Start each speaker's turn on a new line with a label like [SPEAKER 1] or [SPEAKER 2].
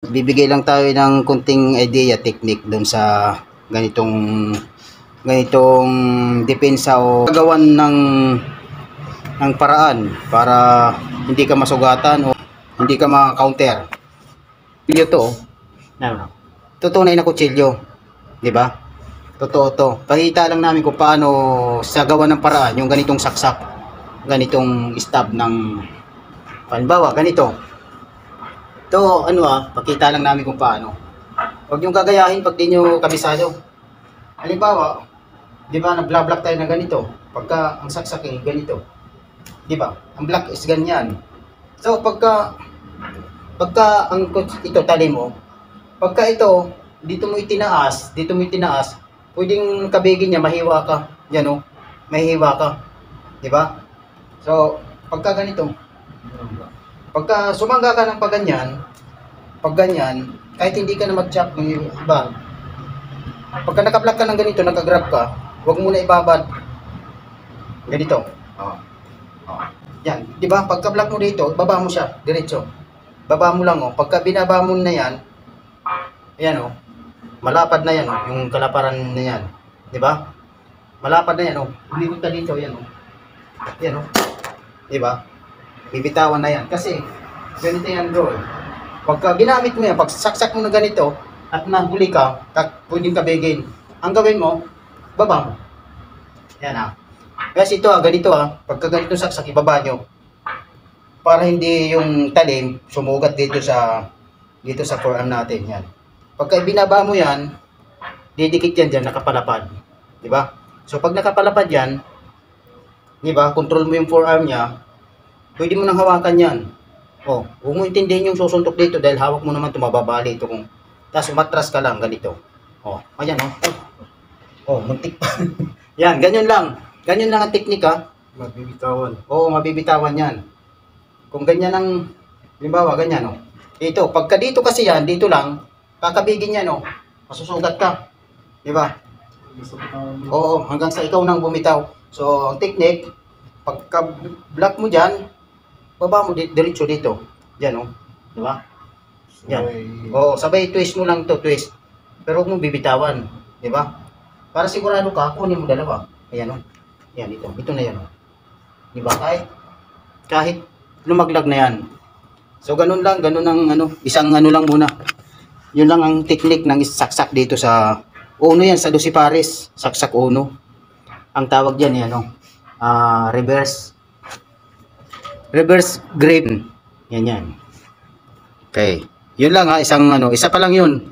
[SPEAKER 1] Bibigay lang tayo ng konting idea, technique doon sa ganitong depensa o gawan ng paraan para hindi ka masugatan o hindi ka ma-counter. Video to. Ano? Tutunay na kutsilyo, 'di ba? Totoo to. Pakita lang namin kung paano sa gawa ng paraan yung ganitong saksak, ganitong stab ng halimbawa ganito. Ito, pakita lang namin kung paano. Huwag niyong gagayahin pag di nyo kabisado. Halimbawa, di ba, nag-block tayo na ganito. Pagka ang saksak ay ganito. Di ba? Ang block is ganyan. So, pagka ito, tali mo, pagka ito, dito mo itinaas, pwedeng kabigin niya, mahiwa ka. Yan o, mahiwa ka. Di ba? So, pagka ganito, pagka sumangga ka ng pag ganyan, kahit hindi ka na mag-chop ng iba, pagka naka-block ka ng ganito, naka-grab ka, huwag mo na ibabad. Ganito. Yan. Di ba? Pagka-block mo dito, baba mo siya, diretso. Baba mo lang, Pagka binaba mo na yan, ayan, malapad na yan, yung kalaparan na yan. Di ba? Malapad na yan, Umikot na dito, yan, Yan, Di ba? Bibitawan na yan. Kasi, ganito yan, bro. Pagka ginamit mo yan, pag saksak mo na ganito, at nahuli ka, pwedeng kabigin. Ang gawin mo, baba mo. Yan, Kasi ito, ganito, Pagka ganito saksak, ibaba nyo. Para hindi yung talim, sumugat dito sa forearm natin. Yan. Pagka binaba mo yan, didikit yan dyan, nakapalapad. Diba? So, pag nakapalapad yan, diba, control mo yung forearm niya, pwede mo nang hawakan yan. Huwag mo intindihin yung susuntok dito dahil hawak mo naman ito, mababali ito. Tapos umatras ka lang, ganito. Ayan, muntik pa. Yan, ganyan lang. Ganyan lang ang teknik,
[SPEAKER 2] Mabibitawan.
[SPEAKER 1] Mabibitawan yan. Kung ganyan ang, halimbawa, ganyan, Ito, pagka dito kasi yan, dito lang, kakabigin yan, masusugat ka. Diba? Hanggang sa ikaw nang bumitaw. So, ang teknik, pagka block mo dyan, baba mo diretso dito. Yan, Di ba? Yan. Sabay twist mo lang to, twist. Pero huwag mo bibitawan. Di ba? Para sigurado ka, kunin mo dalawa. Ayan, Yan, ito. Ito na yan, Di ba? Kahit lumaglag na yan. So, ganun lang. Ganun ang, isang lang muna. Yun lang ang technique ng saksak dito sa, uno yan, sa Lucipares. Saksak uno. Ang tawag dyan, reverse grip. Yan. Okay. Yun lang, isang isa pa lang yun.